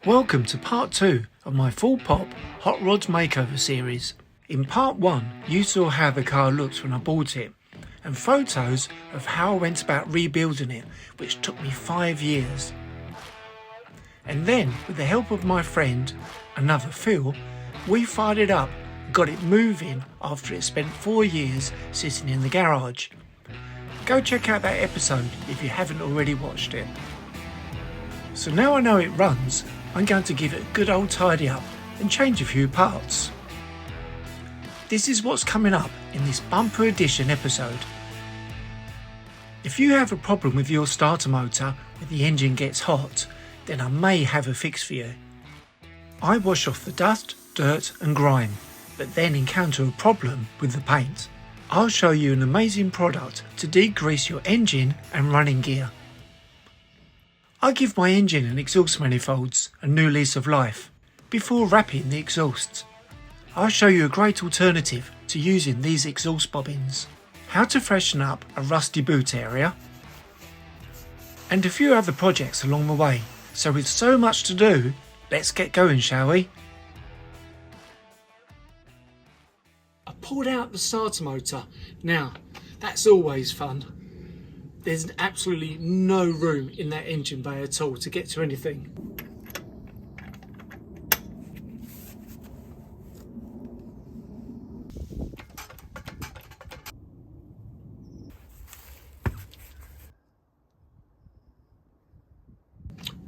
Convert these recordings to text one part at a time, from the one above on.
Welcome to part 2 of my full pop hot rods makeover series. In part 1 you saw how the car looked when I bought it and photos of how I went about rebuilding it, which took me 5 years. And then with the help of my friend, another Phil, we fired it up and got it moving after it spent 4 years sitting in the garage. Go check out that episode if you haven't already watched it. So now I know it runs, I'm going to give it a good old tidy up and change a few parts. This is what's coming up in this bumper edition episode. If you have a problem with your starter motor when the engine gets hot, then I may have a fix for you. I wash off the dust, dirt and grime, but then encounter a problem with the paint. I'll show you an amazing product to degrease your engine and running gear. I give my engine and exhaust manifolds a new lease of life before wrapping the exhausts. I'll show you a great alternative to using these exhaust bobbins, how to freshen up a rusty boot area, and a few other projects along the way. So with so much to do, let's get going, shall we? I pulled out the starter motor. Now, that's always fun. There's absolutely no room in that engine bay at all to get to anything.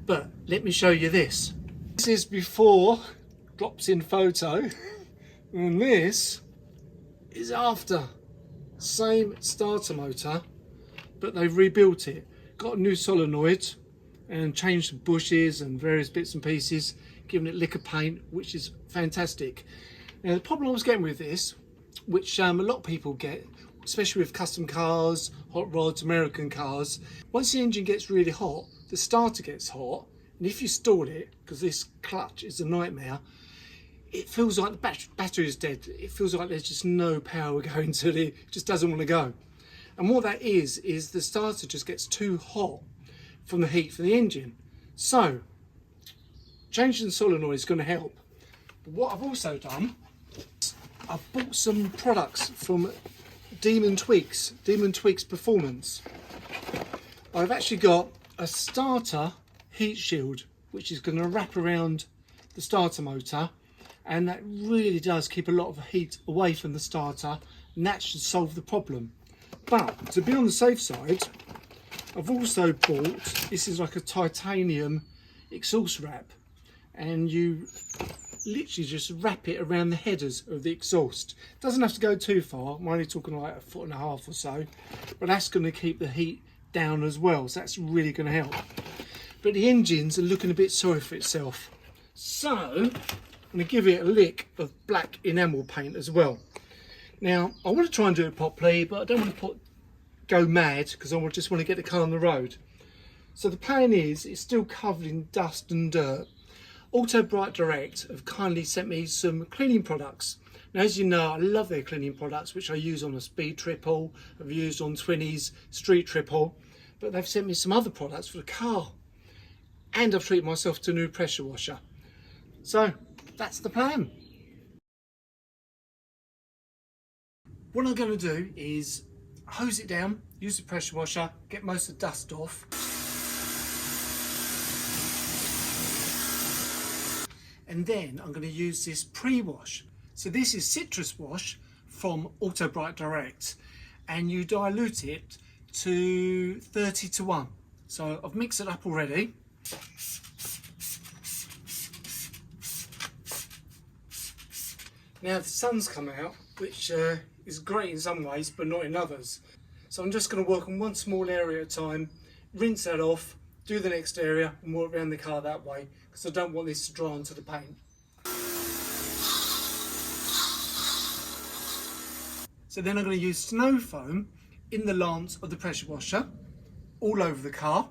But let me show you this. This is before, drops in photo, and this is after. Same starter motor, but they've rebuilt it, got a new solenoid and changed the bushes and various bits and pieces, given it liquor paint, which is fantastic. Now the problem I was getting with this, which a lot of people get, especially with custom cars, hot rods, American cars, once the engine gets really hot, the starter gets hot, and if you stall it, because this clutch is a nightmare, it feels like the battery is dead. It feels like there's just no power going to it, it just doesn't want to go. And what that is the starter just gets too hot from the heat from the engine. So, changing the solenoid is going to help. But what I've also done, I've bought some products from Demon Tweaks Performance. I've actually got a starter heat shield, which is going to wrap around the starter motor, and that really does keep a lot of heat away from the starter, and that should solve the problem. But to be on the safe side, I've also bought, this is like a titanium exhaust wrap, and you literally just wrap it around the headers of the exhaust. Doesn't have to go too far, I'm only talking like 1.5 feet or so, but that's going to keep the heat down as well, so that's really going to help. But the engines are looking a bit sorry for itself, so I'm going to give it a lick of black enamel paint as well. Now, I want to try and do it properly, but I don't want to go mad because I just want to get the car on the road. So the plan is, it's still covered in dust and dirt. Auto Bright Direct have kindly sent me some cleaning products. Now, as you know, I love their cleaning products, which I use on a speed triple, I've used on 20s, street triple, but they've sent me some other products for the car. And I've treated myself to a new pressure washer. So, that's the plan. What I'm going to do is hose it down, use the pressure washer, get most of the dust off. And then I'm going to use this pre-wash. So this is citrus wash from Auto Bright Direct, and you dilute it to 30:1. So I've mixed it up already. Now the sun's come out, which is great in some ways, but not in others. So I'm just going to work on one small area at a time, rinse that off, do the next area and walk around the car that way, because I don't want this to dry onto the paint. So then I'm going to use snow foam in the lance of the pressure washer, all over the car.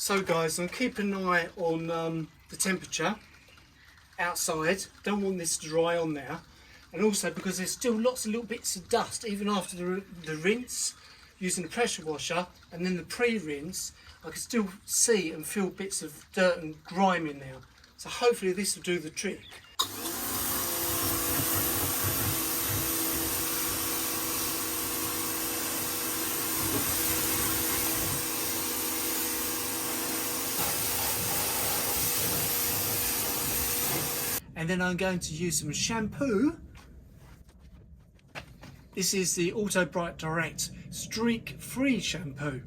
So guys, I'm keeping an eye on the temperature outside. Don't want this to dry on there. And also because there's still lots of little bits of dust, even after the rinse, using the pressure washer, and then the pre-rinse, I can still see and feel bits of dirt and grime in there. So hopefully this will do the trick. And then I'm going to use some shampoo. This is the Auto Bright Direct Streak Free shampoo.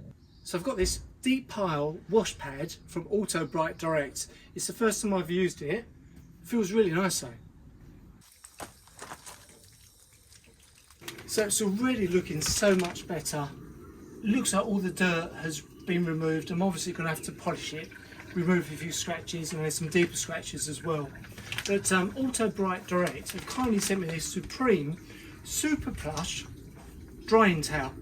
So I've got this deep pile wash pad from Auto Bright Direct. It's the first time I've used it. It feels really nice though. So it's already looking so much better. It looks like all the dirt has been removed. I'm obviously going to have to polish it, remove a few scratches, and there's some deeper scratches as well. But Auto Bright Direct have kindly sent me this Supreme Super Plush drying towel.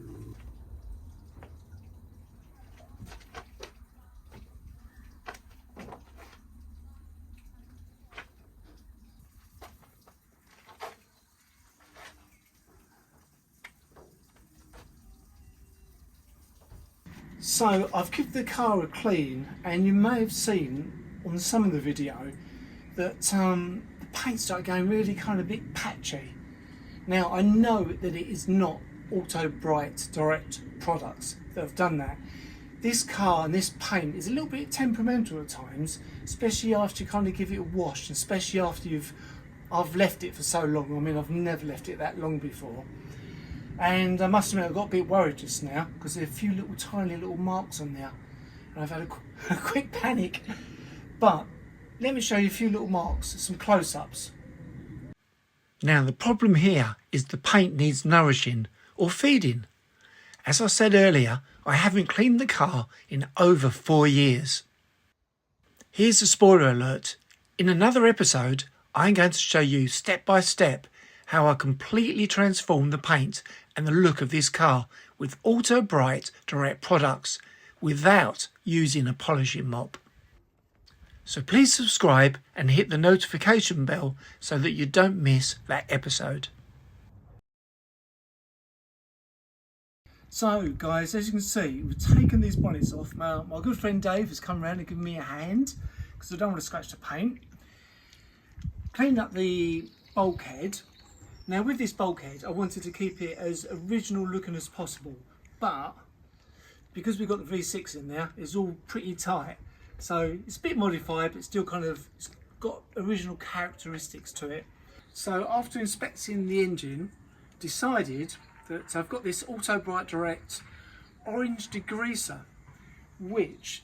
So I've given the car a clean, and you may have seen on some of the video that the paint started going really kind of a bit patchy. Now I know that it is not Auto Bright Direct products that have done that. This car and this paint is a little bit temperamental at times, especially after you kind of give it a wash, and especially after I've left it for so long. I mean, I've never left it that long before. And I must admit, I got a bit worried just now because there are a few little tiny little marks on there, and I've had a quick panic. But let me show you a few little marks, some close-ups. Now the problem here is the paint needs nourishing or feeding. As I said earlier, I haven't cleaned the car in over 4 years. Here's a spoiler alert. In another episode, I'm going to show you step by step how I completely transformed the paint and the look of this car with Auto Bright Direct products without using a polishing mop. So please subscribe and hit the notification bell so that you don't miss that episode. So guys, as you can see, we've taken these bonnets off. My good friend Dave has come around and given me a hand because I don't want to scratch the paint. Cleaned up the bulkhead. Now with this bulkhead, I wanted to keep it as original looking as possible, but because we've got the V6 in there, it's all pretty tight. So it's a bit modified, but still kind of, it's got original characteristics to it. So after inspecting the engine, decided that I've got this Auto Bright Direct orange degreaser, which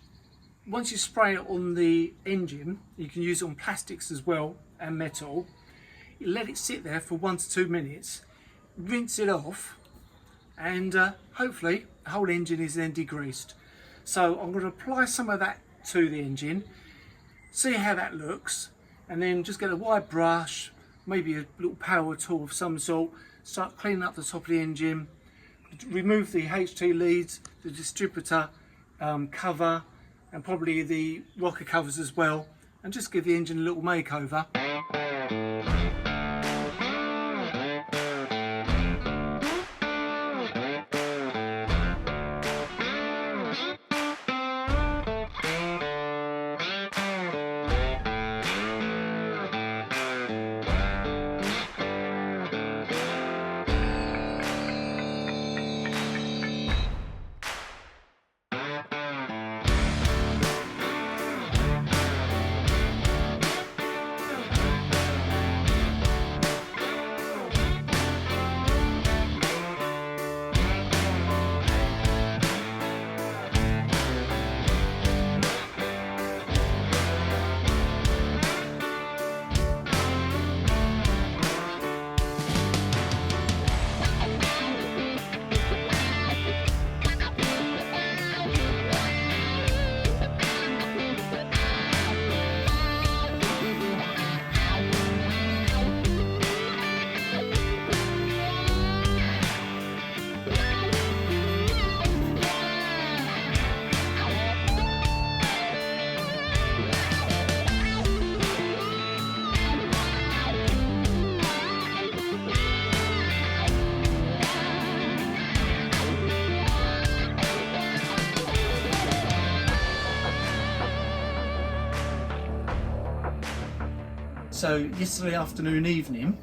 once you spray it on the engine, you can use it on plastics as well and metal. You let it sit there for 1 to 2 minutes, rinse it off, and hopefully the whole engine is then degreased. So I'm going to apply some of that to the engine, see how that looks, and then just get a wide brush, maybe a little power tool of some sort, start cleaning up the top of the engine, remove the HT leads, the distributor cover, and probably the rocker covers as well, and just give the engine a little makeover. So yesterday afternoon, evening,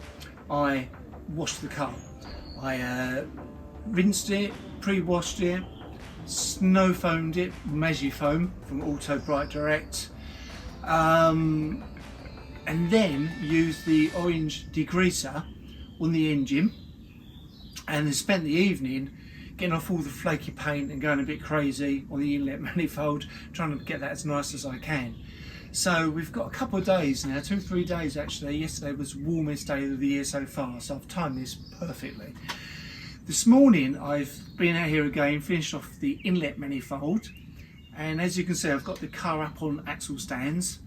I washed the car. I rinsed it, pre-washed it, snow foamed it, Magi foam from Auto Bright Direct, and then used the orange degreaser on the engine, and then spent the evening getting off all the flaky paint and going a bit crazy on the inlet manifold, trying to get that as nice as I can. So we've got a couple of days now, 2-3 days actually. Yesterday was the warmest day of the year so far, so I've timed this perfectly. This morning I've been out here again, finished off the inlet manifold, and as you can see I've got the car up on axle stands,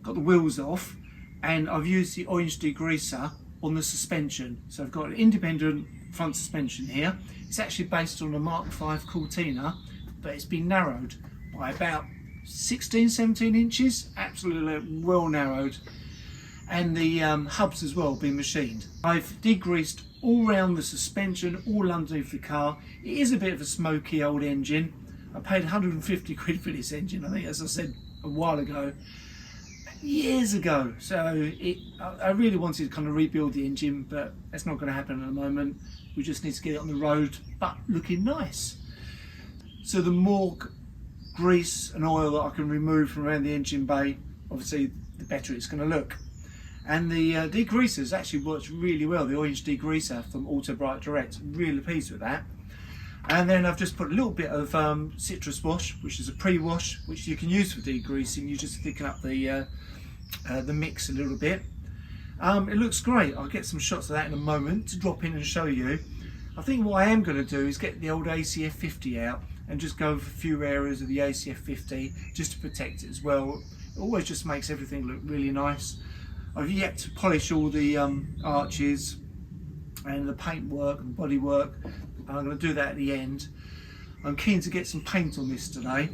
got the wheels off, and I've used the orange degreaser on the suspension. So I've got an independent front suspension here. It's actually based on a Mark V Cortina, but it's been narrowed by about 16-17 inches, absolutely well narrowed, and the hubs as well been machined. I've degreased all round the suspension, all underneath the car. It is a bit of a smoky old engine. I paid 150 quid for this engine, I think, as I said a while ago, years ago. So I really wanted to kind of rebuild the engine, but that's not going to happen at the moment. We just need to get it on the road, but looking nice. So the more grease and oil that I can remove from around the engine bay, obviously the better it's going to look. And the degreasers actually works really well. The orange degreaser from Auto Bright Direct, really pleased with that. And then I've just put a little bit of citrus wash, which is a pre-wash, which you can use for degreasing. You just thicken up the mix a little bit. It looks great. I'll get some shots of that in a moment to drop in and show you. I think what I am going to do is get the old ACF 50 out and just go over a few areas of the ACF 50 just to protect it as well. It always just makes everything look really nice. I've yet to polish all the arches and the paint work and body work, and I'm going to do that at the end. I'm keen to get some paint on this today,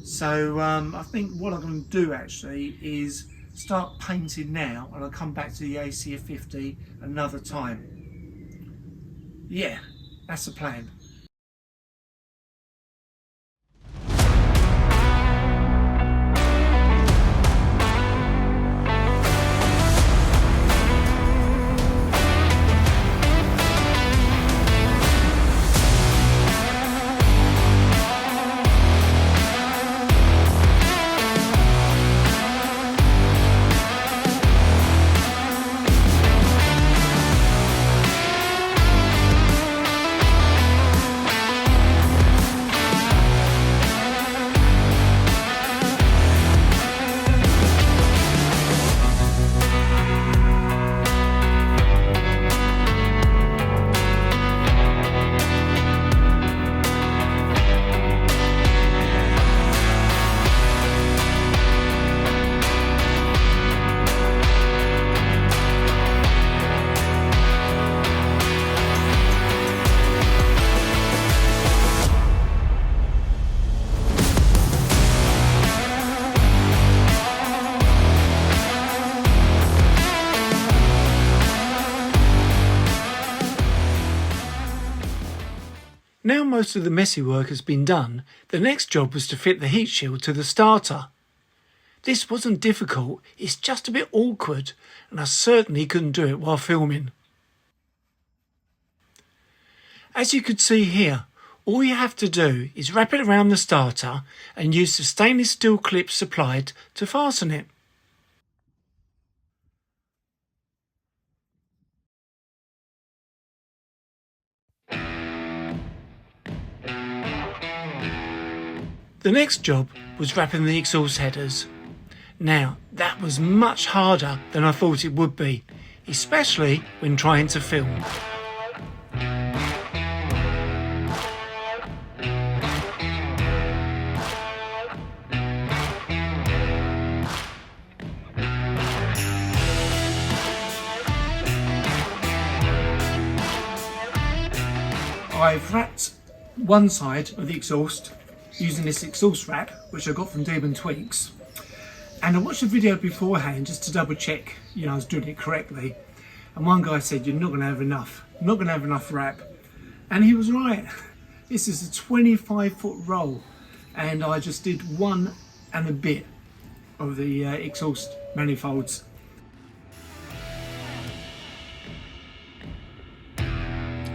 so I think what I'm going to do actually is start painting now, and I'll come back to the ACF 50 another time. Yeah, that's the plan. Now most of the messy work has been done, the next job was to fit the heat shield to the starter. This wasn't difficult, it's just a bit awkward, and I certainly couldn't do it while filming. As you could see here, all you have to do is wrap it around the starter and use the stainless steel clips supplied to fasten it. The next job was wrapping the exhaust headers. Now, that was much harder than I thought it would be, especially when trying to film. I've wrapped one side of the exhaust using this exhaust wrap, which I got from Demon Tweaks, and I watched a video beforehand just to double check, I was doing it correctly, and one guy said you're not going to have enough, wrap, and he was right. This is a 25-foot roll, and I just did 1 and a bit of the exhaust manifolds.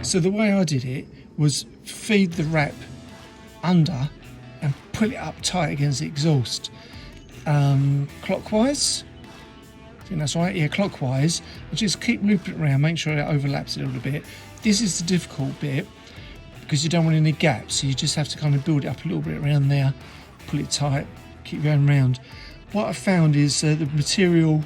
So the way I did it was feed the wrap under and pull it up tight against the exhaust. Clockwise. I think that's right, yeah, clockwise. I just keep looping it around, make sure it overlaps a little bit. This is the difficult bit because you don't want any gaps, so you just have to kind of build it up a little bit around there, pull it tight, keep going around. What I found is the material,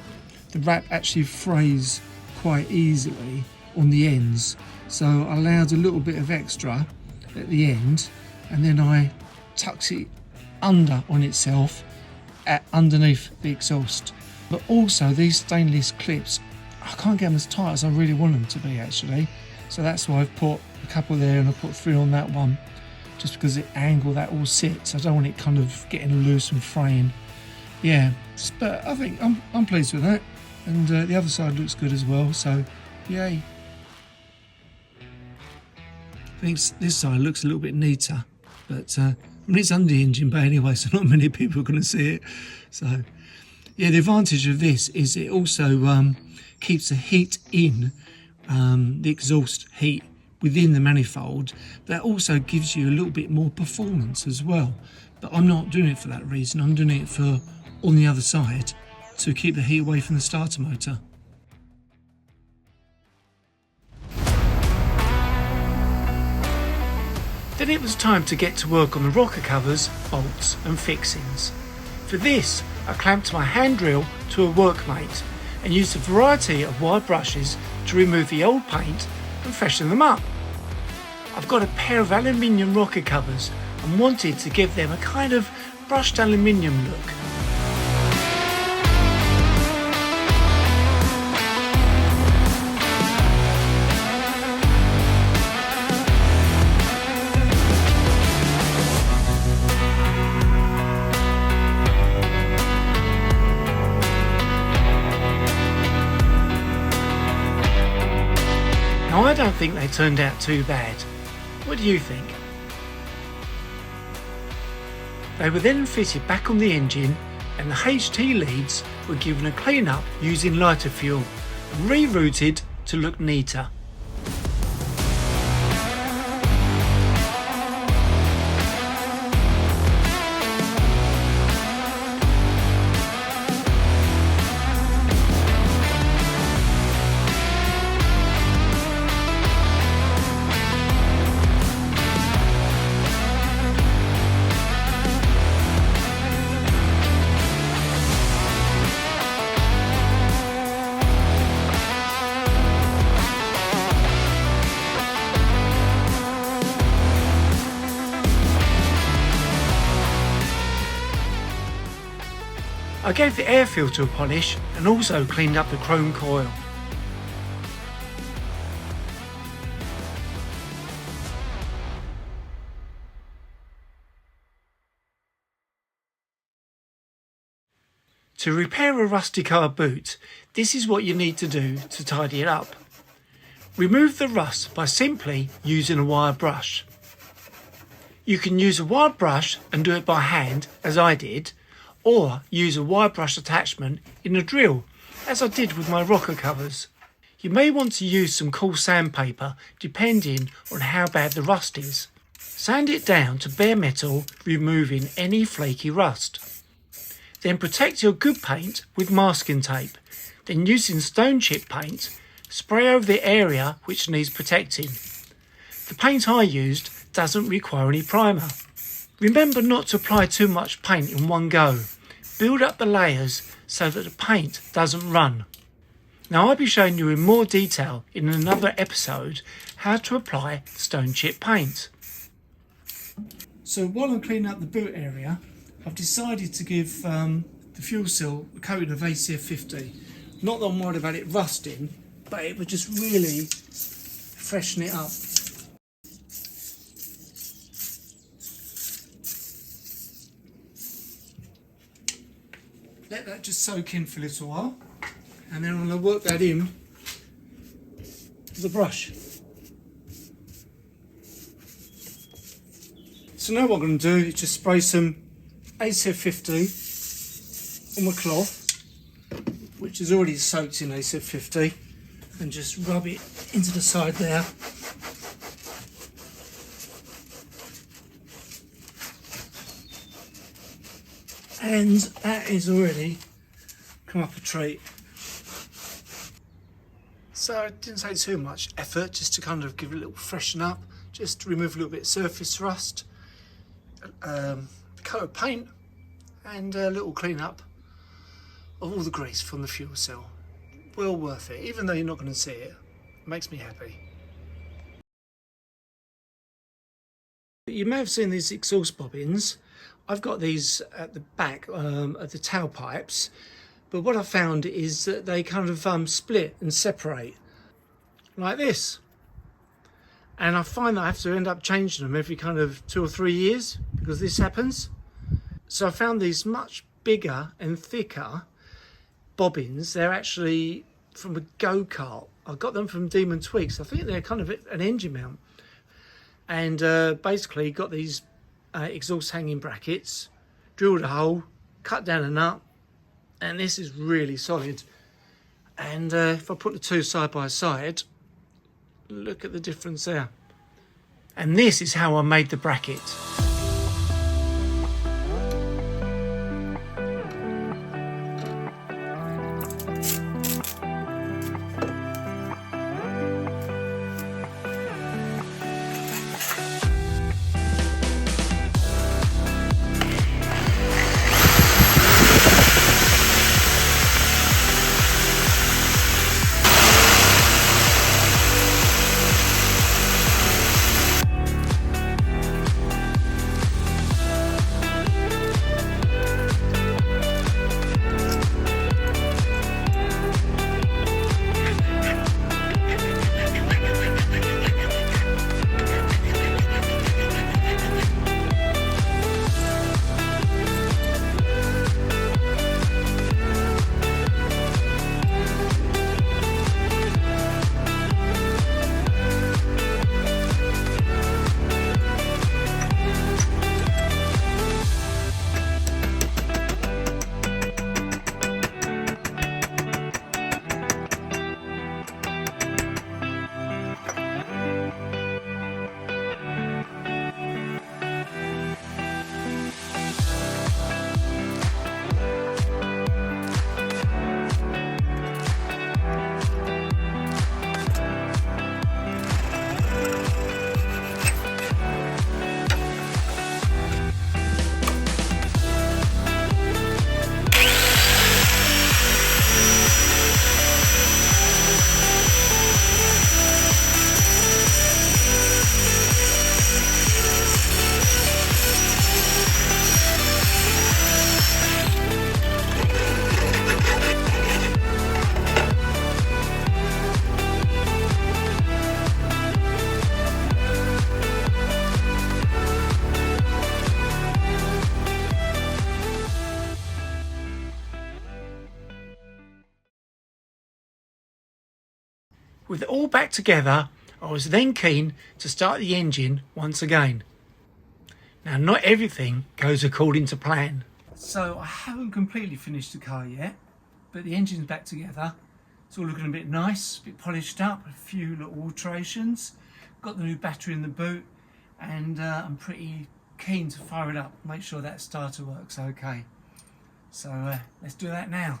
the wrap actually frays quite easily on the ends, so I allowed a little bit of extra at the end, and then I tucked it under on itself underneath the exhaust. But also these stainless clips, I can't get them as tight as I really want them to be actually, so that's why I've put a couple there and I put 3 on that one, just because the angle that all sits, I don't want it kind of getting loose and fraying. Yeah, but I think I'm pleased with that, and the other side looks good as well, so yay. I think this side looks a little bit neater, but I mean, it's under the engine bay anyway, so not many people are going to see it. So yeah, the advantage of this is it also keeps the heat in, the exhaust heat within the manifold. That also gives you a little bit more performance as well, but I'm not doing it for that reason. I'm doing it for on the other side to keep the heat away from the starter motor. Then it was time to get to work on the rocker covers, bolts and fixings. For this, I clamped my hand drill to a workmate and used a variety of wire brushes to remove the old paint and freshen them up. I've got a pair of aluminium rocker covers and wanted to give them a kind of brushed aluminium look. Now I don't think they turned out too bad. What do you think? They were then fitted back on the engine and the HT leads were given a clean up using lighter fuel and rerouted to look neater. I gave the air filter a polish and also cleaned up the chrome coil. To repair a rusty car boot, this is what you need to do to tidy it up. Remove the rust by simply using a wire brush. You can use a wire brush and do it by hand, as I did, or use a wire brush attachment in a drill, as I did with my rocker covers. You may want to use some cool sandpaper depending on how bad the rust is. Sand it down to bare metal, removing any flaky rust. Then protect your good paint with masking tape. Then using stone chip paint, spray over the area which needs protecting. The paint I used doesn't require any primer. Remember not to apply too much paint in one go. Build up the layers so that the paint doesn't run. Now I'll be showing you in more detail in another episode how to apply stone chip paint. So while I'm cleaning up the boot area, I've decided to give the fuel seal a coating of ACF 50. Not that I'm worried about it rusting, but it would just really freshen it up. Let that just soak in for a little while, and then I'm going to work that in with a brush. So now what I'm going to do is just spray some ACF 50 on my cloth, which is already soaked in ACF 50, and just rub it into the side there. And that is already come up a treat. So it didn't take too much effort just to kind of give it a little freshen up, just to remove a little bit of surface rust, a coat of paint, and a little clean up of all the grease from the fuel cell. Well worth it, even though you're not going to see it. It makes me happy. You may have seen these exhaust bobbins. I've got these at the back of the tailpipes, but what I found is that they kind of split and separate like this. And I find that I have to end up changing them every kind of 2 or 3 years because this happens. So I found these much bigger and thicker bobbins. They're actually from a go-kart. I got them from Demon Twigs. I think they're kind of an engine mount. And basically got these exhaust hanging brackets, drilled a hole, cut down a nut, and this is really solid. And if I put the two side by side, look at the difference there. And this is how I made the bracket. With it all back together, I was then keen to start the engine once again. Now, not everything goes according to plan. So I haven't completely finished the car yet, but the engine's back together. It's all looking a bit nice, a bit polished up, a few little alterations. Got the new battery in the boot, and I'm pretty keen to fire it up, make sure that starter works okay. So let's do that now.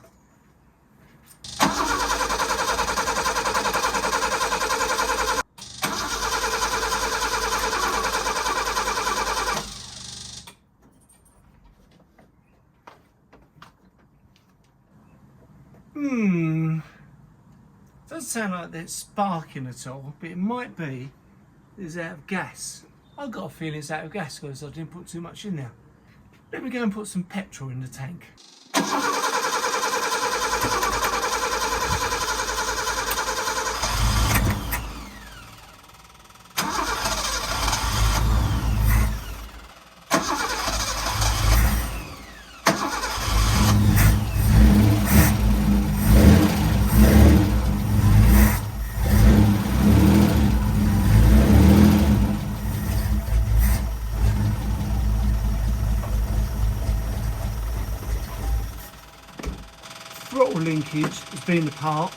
Doesn't sound like there's sparking at all, but it might be it's out of gas. I've got a feeling it's out of gas because I didn't put too much in there. Let me go and put some petrol in the tank. Throttle linkage has been apart,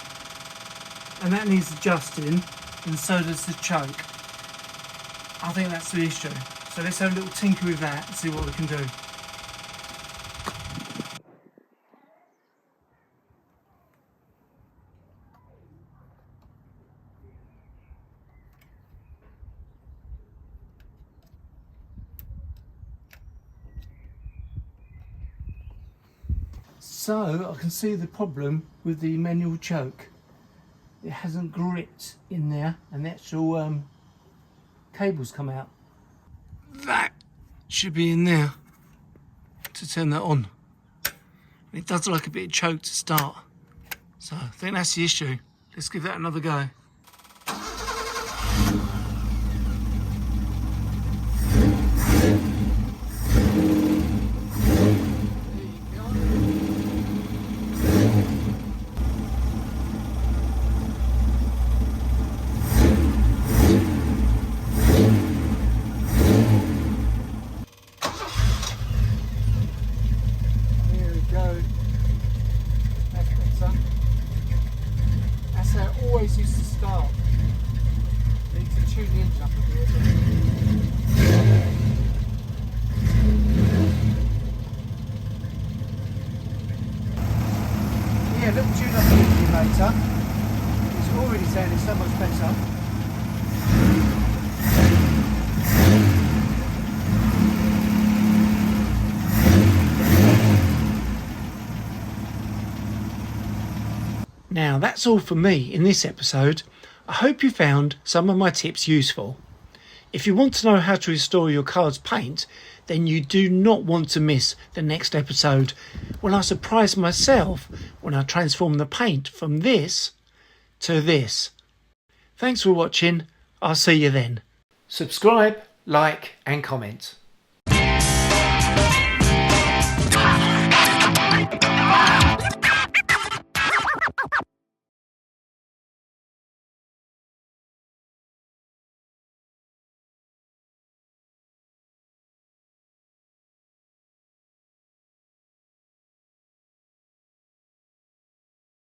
and that needs adjusting, and so does the choke. I think that's the issue. So let's have a little tinker with that and see what we can do. So I can see the problem with the manual choke. It hasn't gripped in there and the actual cables come out. That should be in there to turn that on. It does look like a bit of choke to start. So I think that's the issue. Let's give that another go. Always used to start. Need to tune the engine up a bit. Yeah, little tune up the engine later. It's already sounding so much better. Now that's all for me in this episode. I hope you found some of my tips useful. If you want to know how to restore your car's paint, then you do not want to miss the next episode when I surprise myself when I transform the paint from this to this. Thanks for watching. I'll see you then. Subscribe, like and comment.